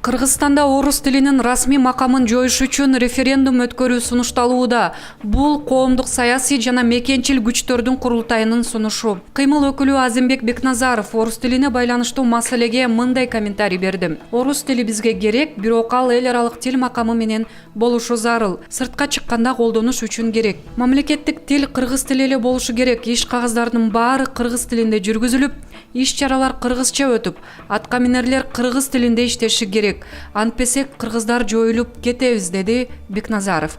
Кыргызстанда орус тилинин расмий макамын жоюш үчүн референдум өткөрүү сунушталууда. Бул коомдук саясий жана мекенчил күчтөрдүн курултайынын сунушу. Кыймыл өкүлү Азимбек Бекназаров орус тилине байланыштуу маселеге мындай комментарий берди. Орус тили бизге керек, бирок ал эл аралык тил макамы менен болушу зарыл. Сыртка чыкканда колдонуш үчүн керек. Мамлекеттик тил кыргыз тили эле болушу керек. Иш кагаздардын баары кыргыз тилинде жүргүзүлүп, иш-чаралар кыргызча өтүп, атка минерлер кыргыз тилинде иштеши керек. Антпесек кыргыздар жоюлуп кетебиз, деди Бекназаров.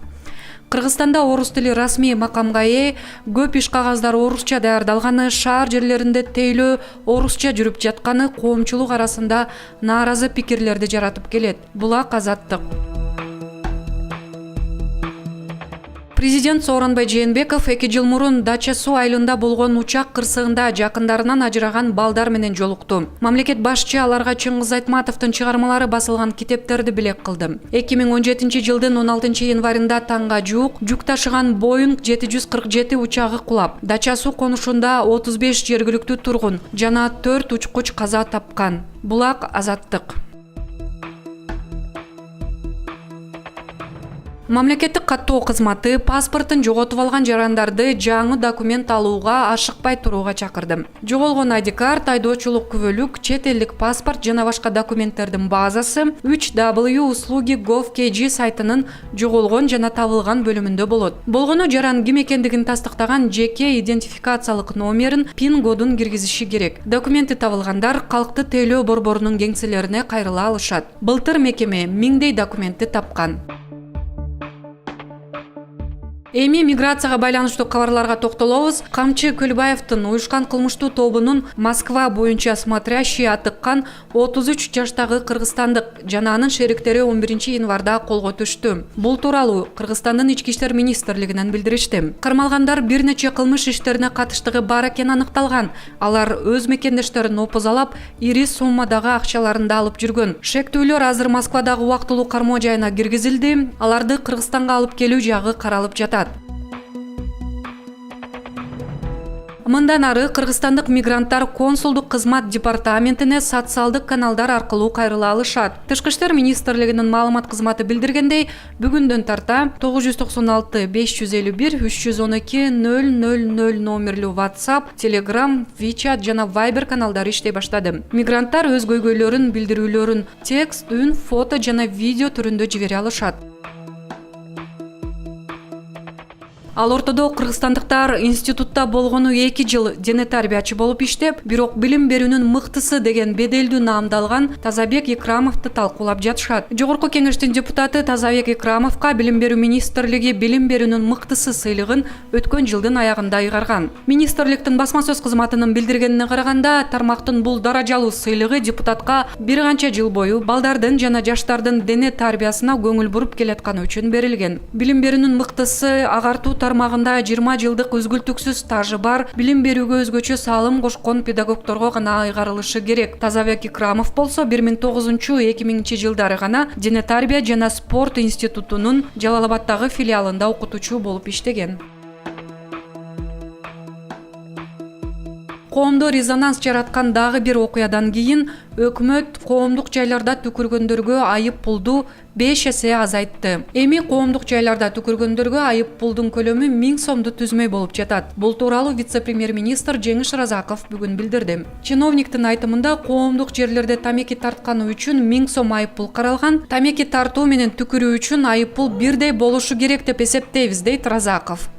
Кыргызстанда орус тили расмий макамга ээ, көп иш кагаздар орусча даярдалганы, шаар жерлеринде тейлөө орусча жүрүп жатканы коомчулук арасында нааразы пикирлерди жаратып келет. Булак Азаттык. Президент Сооронбай Жээнбеков 2 жыл мурун Дача Суу айылында болгон учак кырсыгында жакындарынан ажыраган балдар менен жолукту. Мамлекет башчы аларга Чыңгыз Айтматовдун чыгармалары басылган китептерди белек кылды. 2017 жылдын 16 январында таңга жуук жүк ташыган Boeing 747 учагы кулап, Дача Суу конушунда 35 жергиликтүү тургун жана 4 учкуч каза тапкан. Булак Азаттык. Мамлекеттик каттоо кызматы паспортун жоготуп алган жарандарды жаңы документ алууга ашыкпай турууга чакырды. Жоголгон ID-карт, айдоочулук күбөлүк, чет элдик паспорт жана башка документтердин базасы 3w-услуги.gov.kg сайтынын жоголгон жана табылган бөлүмүндө болот. Болгону жаран ким экендигин тастыктаган жеке идентификациялык номерин, пин-кодун киргизиши керек. Документи табылгандар калкты тейлөө борборунун кеңселерине кайрыла алышат. Былтыр мекеме 1000 документти тапкан. Эми миграцияга байланыштуу кабарларга токтолобуз. Камчы Көлбаевдин уюшкан кылмыштуу тобунун Москва боюнча смотрящий атыккан 33 жаштагы кыргызстандык жана анын шериктери 11 январда колго түштү. Бул тууралуу Кыргызстандын ички иштер министрлигинен билдиришти. Кармалгандар бир нече кылмыш иштерине катыштыгы бар экени аныкталган. Алар өз мекендештерин опузалап, ири суммадагы акчаларын да алып жүргөн. Шектүүлөр азыр Москвадагы убактылуу кармоо жайына киргизилди. Аларды Кыргызстанга алып келүү жагы каралып жатат. Мындан ары кыргызстандык мигранттар консулдук кызмат департаментине социалдык каналдар аркылуу кайрыла алышат. Тышкы иштер министрлигинин маалымат кызматы билдиргендей, бүгүндөн тарта 996 551 312 000 номерлүү WhatsApp, Telegram, WeChat жана Viber каналдары иштей баштады. Мигранттар өз көйгөйлөрүн, билдирүүлөрүн текст, үн, фото жана видео түрүндө жибере алышат. Ал ортодо кыргызстандыктар институтта болгону 2 жыл дене тарбиячы болуп иштеп, бирок билим берүүнүн мыктысы деген беделдүү наамдалган Тазабек Икрамовду талкуулап жатышат. Жогорку кеңештин депутаты Тазабек Икрамовго билим берүү министрлиги билим берүүнүн мыктысы сыйлыгын өткөн жылдын аягында ыйгарган. Министрликтин басма сөз кызматынын билдиргенине караганда, тармактын бул даражалуу сыйлыгы депутатка бир канча жыл бою балдардын жана жаштардын дене тарбиясына көңүл буруп келатканы үчүн берилген. Билим берүүнүн мыктысы агартуу тармагында 20 жылдык үзгүлтүксүз стажы бар, билим берүүгө өзгөчө салым кошкон педагогторго гана ыйгарылышы керек. Тазабек Икрамов болсо 2009-2000 жылдары гана дене тарбия жана спорт институтунун Жалал Абаддагы филиалында окутуучу болуп иштеген. Коомдо резонанс жараткан дагы бир окуядан кийин өкмөт коомдук жайларда түкүргөндөргө айып пулду 5 эсе азайтты. Эми коомдук жайларда түкүргөндөргө айып пулдун көлөмү 1000 сомду түзмөй болуп жатат. Бул тууралуу вице-премьер-министр Жеңиш Разаков бүгүн билдирди. Чиновниктин айтымында коомдук жерлерде тамеки тартканы үчүн 1000 сом айып пул каралган. Тамеки тартуу менен түкүрүү үчүн айып пул бирдей болушу керек деп эсептейбиз, дейт Разаков.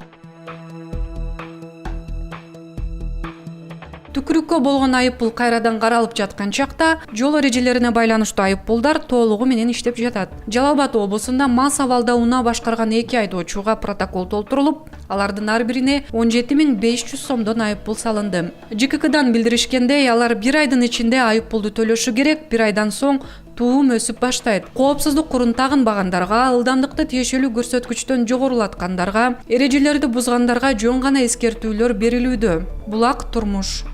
Түкүрүккө болгон айып пул кайрадан каралып жаткан чакта, жол эрежелерине байланыштуу айып пулдар толугу менен иштеп жатат. Жалал Абад облусунда мас абалда унаа башкарган 2 айдоочуга протокол толтурулуп, алардын ар бирине 17500 сомдон айып пул салынды. ЖККдан билдиришкендей, алар 1 айдын ичинде айып пулду төлөшү керек, 1 айдан соң туум өсүп баштайт. Коопсуздук курун тагынбагандарга, ылдамдыкты тиешелүү көрсөткүчтөн жогорулаткандарга, эрежелерди бузгандарга жөн гана эскертүүлөр берилүүдө. Булак Турмуш.